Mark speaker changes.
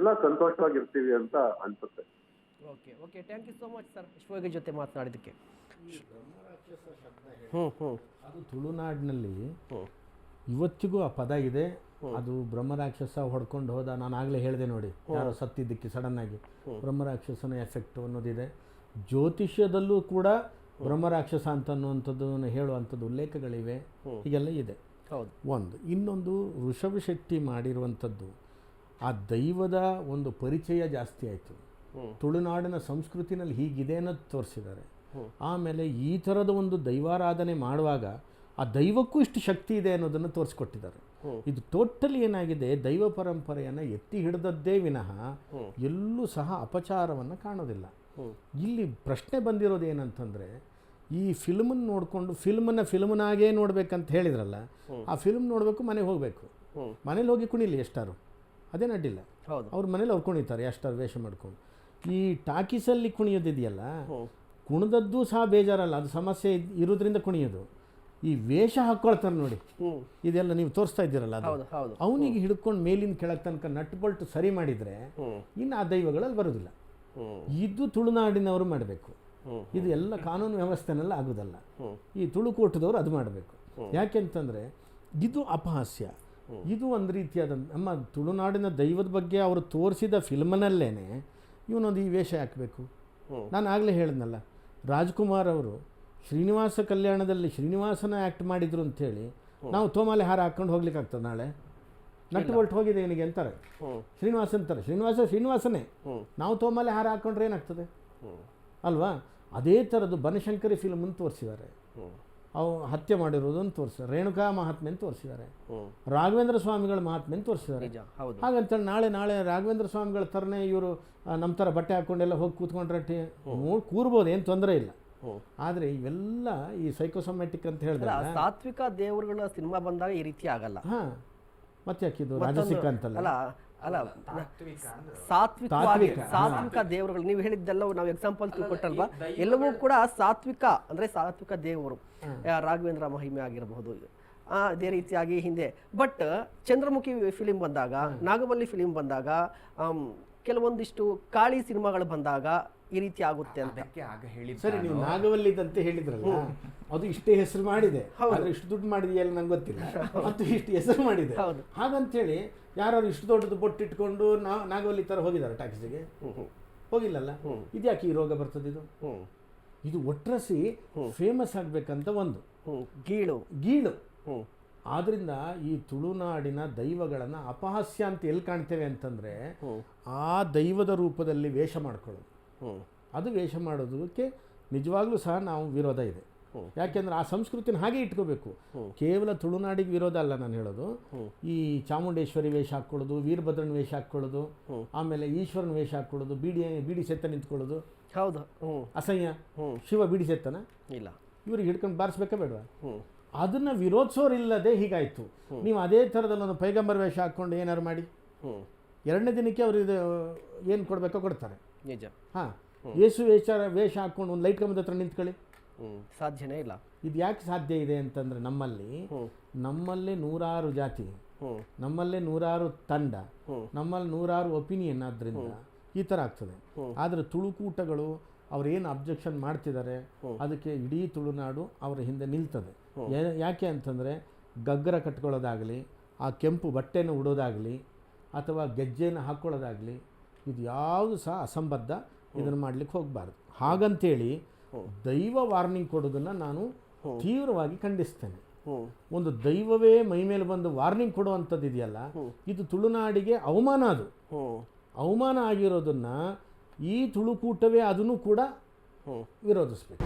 Speaker 1: ಎಲ್ಲ ಸಂತೋಷವಾಗಿರ್ತೀವಿ ಅಂತ ಅನ್ಸುತ್ತೆ.
Speaker 2: Okay okay, thank you so much sir Vishwayogi ಜೊತೆ ಮಾತನಾಡಿದ್ದಕ್ಕೆ.
Speaker 3: ಅದು ತುಳುನಾಡಿನಲ್ಲಿ ಇವತ್ತಿಗೂ ಆ ಪದ ಇದೆ. ಅದು ಬ್ರಹ್ಮರಾಕ್ಷಸ ಹೊಡ್ಕೊಂಡು ಹೋದ, ನಾನು ಆಗಲೇ ಹೇಳಿದೆ ನೋಡಿ, ಯಾರೋ ಸತ್ತಿದ್ದಕ್ಕೆ ಸಡನ್ ಆಗಿ ಬ್ರಹ್ಮರಾಕ್ಷಸನ ಎಫೆಕ್ಟ್ ಅನ್ನೋದಿದೆ. ಜ್ಯೋತಿಷ್ಯದಲ್ಲೂ ಕೂಡ ಬ್ರಹ್ಮರಾಕ್ಷಸ ಅಂತ ಅನ್ನುವಂಥದ್ದನ್ನು ಹೇಳುವಂಥದ್ದು ಉಲ್ಲೇಖಗಳಿವೆ, ಹೀಗೆಲ್ಲ ಇದೆ. ಒಂದು ಇನ್ನೊಂದು ಋಷಭ ಶೆಟ್ಟಿ ಮಾಡಿರುವಂಥದ್ದು ಆ ದೈವದ ಒಂದು ಪರಿಚಯ ಜಾಸ್ತಿ ಆಯಿತು. ತುಳುನಾಡಿನ ಸಂಸ್ಕೃತಿನಲ್ಲಿ ಹೀಗಿದೆ ಅನ್ನೋದು ತೋರಿಸಿದ್ದಾರೆ. ಆಮೇಲೆ ಈ ಥರದ ಒಂದು ದೈವಾರಾಧನೆ ಮಾಡುವಾಗ ಆ ದೈವಕ್ಕೂ ಇಷ್ಟು ಶಕ್ತಿ ಇದೆ ಅನ್ನೋದನ್ನು ತೋರಿಸ್ಕೊಟ್ಟಿದ್ದಾರೆ. ಇದು ಟೋಟಲಿ ಏನಾಗಿದೆ, ದೈವ ಪರಂಪರೆಯನ್ನು ಎತ್ತಿ ಹಿಡಿದದ್ದೇ ವಿನಃ ಎಲ್ಲೂ ಸಹ ಅಪಚಾರವನ್ನು ಕಾಣೋದಿಲ್ಲ. ಇಲ್ಲಿ ಪ್ರಶ್ನೆ ಬಂದಿರೋದು ಏನಂತಂದರೆ, ಈ ಫಿಲ್ಮನ್ನು ನೋಡಿಕೊಂಡು ಫಿಲ್ಮನ್ನಾಗೇ ನೋಡ್ಬೇಕಂತ ಹೇಳಿದ್ರಲ್ಲ, ಆ ಫಿಲ್ಮ್ ನೋಡಬೇಕು, ಮನೆಗೆ ಹೋಗಬೇಕು, ಮನೇಲಿ ಹೋಗಿ ಕುಣಿಲಿ ಎಷ್ಟಾರು, ಅದೇನು ಅಡ್ಡಿಲ್ಲ. ಅವ್ರ ಮನೇಲಿ ಅವ್ರು ಕುಣಿತಾರೆ ಎಷ್ಟಾರು ವೇಷ ಮಾಡ್ಕೊಂಡು. ಈ ಟಾಕೀಸಲ್ಲಿ ಕುಣಿಯೋದಿದೆಯಲ್ಲ, ಕುಣಿದದ್ದು ಸಹ ಬೇಜಾರಲ್ಲ, ಅದು ಸಮಸ್ಯೆ ಇರೋದ್ರಿಂದ ಕುಣಿಯೋದು. ಈ ವೇಷ ಹಾಕ್ಕೊಳ್ತಾರೆ ನೋಡಿ, ಇದೆಲ್ಲ ನೀವು ತೋರಿಸ್ತಾ ಇದ್ದೀರಲ್ಲ, ಅದು ಅವನಿಗೆ ಹಿಡ್ಕೊಂಡು ಮೇಲಿನ ಕೆಳಗೆ ತನಕ ನಟ್ ಬೋಲ್ಟ್ ಸರಿ ಮಾಡಿದರೆ ಇನ್ನು ಆ ದೈವಗಳಲ್ಲಿ ಬರೋದಿಲ್ಲ. ಇದು ತುಳುನಾಡಿನವರು ಮಾಡಬೇಕು. ಇದು ಎಲ್ಲ ಕಾನೂನು ವ್ಯವಸ್ಥೆನೆಲ್ಲ ಆಗೋದಲ್ಲ. ಈ ತುಳುಕೋಟದವರು ಅದು ಮಾಡಬೇಕು. ಯಾಕೆಂತಂದರೆ ಇದು ಅಪಹಾಸ್ಯ. ಇದು ಒಂದು ರೀತಿಯಾದ ನಮ್ಮ ತುಳುನಾಡಿನ ದೈವದ ಬಗ್ಗೆ ಅವರು ತೋರಿಸಿದ ಫಿಲ್ಮ್ನಲ್ಲೇ ಇವನೊಂದು ಈ ವೇಷ ಹಾಕಬೇಕು. ನಾನು ಆಗಲೇ ಹೇಳಿದ್ನಲ್ಲ, ರಾಜ್ಕುಮಾರ್ ಅವರು ಶ್ರೀನಿವಾಸ ಕಲ್ಯಾಣದಲ್ಲಿ ಶ್ರೀನಿವಾಸನ ಆ್ಯಕ್ಟ್ ಮಾಡಿದ್ರು ಅಂಥೇಳಿ ನಾವು ತೋಮಾಲೆ ಹಾರ ಹಾಕ್ಕೊಂಡು ಹೋಗ್ಲಿಕ್ಕಾಗ್ತದೆ? ನಾಳೆ ನಟ್ ಬೋಲ್ಟ್ ಹೋಗಿದೆ ಏನಿಗೆ ಅಂತಾರೆ, ಶ್ರೀನಿವಾಸ ಅಂತಾರೆ, ಶ್ರೀನಿವಾಸನೇ. ನಾವು ತೋಮಾಲೆ ಹಾರ ಹಾಕ್ಕೊಂಡ್ರೆ ಏನಾಗ್ತದೆ ಅಲ್ವಾ? ಅದೇ ಥರದ್ದು ಬನಶಂಕರಿ ಫಿಲ್ಮನ್ನು ತೋರಿಸಿದ್ದಾರೆ, ಅವು ಹತ್ಯೆ ಮಾಡಿರೋದನ್ನು ತೋರಿಸಿದ್ದಾರೆ, ರೇಣುಕಾ ಮಹಾತ್ಮೆಯನ್ನು ತೋರಿಸಿದ್ದಾರೆ, ರಾಘವೇಂದ್ರ ಸ್ವಾಮಿಗಳ ಮಹಾತ್ಮೆಯನ್ನು ತೋರಿಸಿದ್ದಾರೆ. ಹಾಗಂತೇಳಿ ನಾಳೆ ರಾಘವೇಂದ್ರ ಸ್ವಾಮಿಗಳ ಥರನೇ ಇವರು ನಮ್ಮ ಥರ ಬಟ್ಟೆ ಹಾಕ್ಕೊಂಡೆಲ್ಲ ಹೋಗಿ ಕೂತ್ಕೊಂಡ್ರೆ ಕೂರ್ಬೋದು, ಏನು ತೊಂದರೆ ಇಲ್ಲ. ಆದರೆ ಇವೆಲ್ಲ ಈ ಸೈಕೋಸೊಮ್ಯಾಟಿಕ್ ಅಂತ ಹೇಳಿದ್ರೆ
Speaker 2: ಸಾತ್ವಿಕ ದೇವರುಗಳ ಸಿನಿಮಾ ಬಂದಾಗ ಈ ರೀತಿ ಆಗಲ್ಲ.
Speaker 3: ಹಾಂ, ಮತ್ತೆ ಯಾಕಿದು ರಾಜಸಿಕ ಅಂತಲ್ಲ,
Speaker 2: ಅಲ್ಲ ಸಾತ್ವಿಕ ದೇವರುಗಳು ನೀವು ಹೇಳಿದ್ದೆಲ್ಲ ನಾವು ಎಕ್ಸಾಂಪಲ್ ತಿಳ್ಕೊಟ್ಟಲ್ವಾ, ಎಲ್ಲವೂ ಕೂಡ ಸಾತ್ವಿಕ ಅಂದರೆ ಸಾತ್ವಿಕ ದೇವರು. ರಾಘವೇಂದ್ರ ಮಹಿಮೆ ಆಗಿರಬಹುದು, ಅದೇ ರೀತಿಯಾಗಿ ಹಿಂದೆ. ಬಟ್ ಚಂದ್ರಮುಖಿ ಫಿಲಿಂ ಬಂದಾಗ, ನಾಗವಲ್ಲಿ ಫಿಲಿಂ ಬಂದಾಗ, ಕೆಲವೊಂದಿಷ್ಟು ಕಾಳಿ ಸಿನಿಮಾಗಳು ಬಂದಾಗ ಈ ರೀತಿ ಆಗುತ್ತೆ ಅಂತ.
Speaker 3: ಸರಿ, ನೀವು ನಾಗವಲ್ಲಿದಂತೆ ಹೇಳಿದ್ರಲ್ಲ, ಅದು ಇಷ್ಟೇ ಹೆಸರು ಮಾಡಿದೆ, ಆದರೆ ಇಷ್ಟು ದುಡ್ಡು ಮಾಡಿದೆಯಲ್ಲ ನಂಗೆ ಗೊತ್ತಿಲ್ಲ, ಮತ್ತು ಇಷ್ಟು ಹೆಸರು ಮಾಡಿದೆ. ಹಾಗಂತೇಳಿ ಯಾರು ಇಷ್ಟು ದೊಡ್ಡದು ಬೊಟ್ಟಿಟ್ಕೊಂಡು ನಾಗವಲ್ಲಿ ಥರ ಹೋಗಿದ್ದಾರೆ ಟಾಕೀಸಿಗೆ? ಹೋಗಿಲ್ಲಲ್ಲ. ಇದ್ಯಾಕೆ ಈ ರೋಗ ಬರ್ತದೆ? ಇದು ಒಟ್ರಸಿ ಫೇಮಸ್ ಆಗಬೇಕಂತ ಒಂದು ಗೀಳು. ಆದ್ರಿಂದ ಈ ತುಳುನಾಡಿನ ದೈವಗಳನ್ನು ಅಪಹಾಸ್ಯ ಅಂತ ಎಲ್ಲಿ ಕಾಣ್ತೇವೆ ಅಂತಂದರೆ, ಆ ದೈವದ ರೂಪದಲ್ಲಿ ವೇಷ ಮಾಡ್ಕೊಳ್ಳೋದು, ಅದು ವೇಷ ಮಾಡೋದಕ್ಕೆ ನಿಜವಾಗ್ಲೂ ಸಹ ನಾವು ವಿರೋಧ ಇದೆ. ಯಾಕೆಂದರೆ ಆ ಸಂಸ್ಕೃತಿನ ಹಾಗೆ ಇಟ್ಕೋಬೇಕು. ಕೇವಲ ತುಳುನಾಡಿಗೆ ವಿರೋಧ ಅಲ್ಲ ನಾನು ಹೇಳೋದು. ಈ ಚಾಮುಂಡೇಶ್ವರಿ ವೇಷ ಹಾಕ್ಕೊಳ್ಳೋದು, ವೀರಭದ್ರನ ವೇಷ ಹಾಕ್ಕೊಳ್ಳೋದು, ಆಮೇಲೆ ಈಶ್ವರನ ವೇಷ ಹಾಕ್ಕೊಳ್ಳೋದು, ಬೀಡಿ ಸೆತ್ತ ನಿಂತ್ಕೊಳ್ಳೋದು,
Speaker 2: ಹೌದು
Speaker 3: ಅಸಹ್ಯ. ಶಿವ ಬೀಡಿ ಸೆತ್ತನ ಇಲ್ಲ, ಇವ್ರಿಗೆ ಹಿಡ್ಕೊಂಡು ಬಾರಿಸ್ಬೇಕಾ ಬೇಡವಾ? ಅದನ್ನು ವಿರೋಧಿಸೋರಿಲ್ಲದೆ ಹೀಗಾಯಿತು. ನೀವು ಅದೇ ಥರದಲ್ಲಿ ಒಂದು ಪೈಗಂಬರ್ ವೇಷ ಹಾಕ್ಕೊಂಡು ಏನಾರು ಮಾಡಿ, ಎರಡನೇ ದಿನಕ್ಕೆ ಅವರು ಇದು ಏನು ಕೊಡಬೇಕೋ ಕೊಡ್ತಾರೆ.
Speaker 2: ನಿಜ.
Speaker 3: ಹಾಂ, ಯೇಸು ವೇಷ ಹಾಕ್ಕೊಂಡು ಒಂದು ಲೈಟ್ ಕಂಬದ ಹತ್ರ ನಿಂತ್ಕೊಳ್ಳಿ,
Speaker 2: ಸಾಧ್ಯನೇ ಇಲ್ಲ.
Speaker 3: ಇದು ಯಾಕೆ ಸಾಧ್ಯ ಇದೆ ಅಂತಂದರೆ, ನಮ್ಮಲ್ಲೇ ನೂರಾರು ಜಾತಿ, ನಮ್ಮಲ್ಲೇ ನೂರಾರು ತಂಡ, ನಮ್ಮಲ್ಲಿ ನೂರಾರು ಒಪಿನಿಯನ್. ಆದ್ದರಿಂದ ಈ ಥರ ಆಗ್ತದೆ. ಆದರೆ ತುಳುಕೂಟಗಳು ಅವ್ರೇನು ಅಬ್ಜೆಕ್ಷನ್ ಮಾಡ್ತಿದ್ದಾರೆ ಅದಕ್ಕೆ ಇಡೀ ತುಳುನಾಡು ಅವರ ಹಿಂದೆ ನಿಲ್ತದೆ. ಯಾಕೆ ಅಂತಂದರೆ, ಗಗ್ಗರ ಕಟ್ಕೊಳ್ಳೋದಾಗಲಿ, ಆ ಕೆಂಪು ಬಟ್ಟೆನ ಉಡೋದಾಗಲಿ, ಅಥವಾ ಗೆಜ್ಜೆನ ಹಾಕ್ಕೊಳ್ಳೋದಾಗಲಿ, ಇದು ಯಾವುದು ಸಹ ಅಸಂಬದ್ಧ. ಇದನ್ನು ಮಾಡಲಿಕ್ಕೆ ಹೋಗಬಾರ್ದು. ಹಾಗಂತೇಳಿ ದೈವ ವಾರ್ನಿಂಗ್ ಕೊಡೋದನ್ನು ನಾನು ತೀವ್ರವಾಗಿ ಖಂಡಿಸ್ತೇನೆ. ಒಂದು ದೈವವೇ ಮೈ ಮೇಲೆ ಬಂದು ವಾರ್ನಿಂಗ್ ಕೊಡುವಂಥದ್ದು ಇದೆಯಲ್ಲ, ಇದು ತುಳುನಾಡಿಗೆ ಅವಮಾನ. ಅದು ಅವಮಾನ ಆಗಿರೋದನ್ನು ಈ ತುಳುಕೂಟವೇ ಅದನ್ನು ಕೂಡ ವಿರೋಧಿಸಬೇಕು.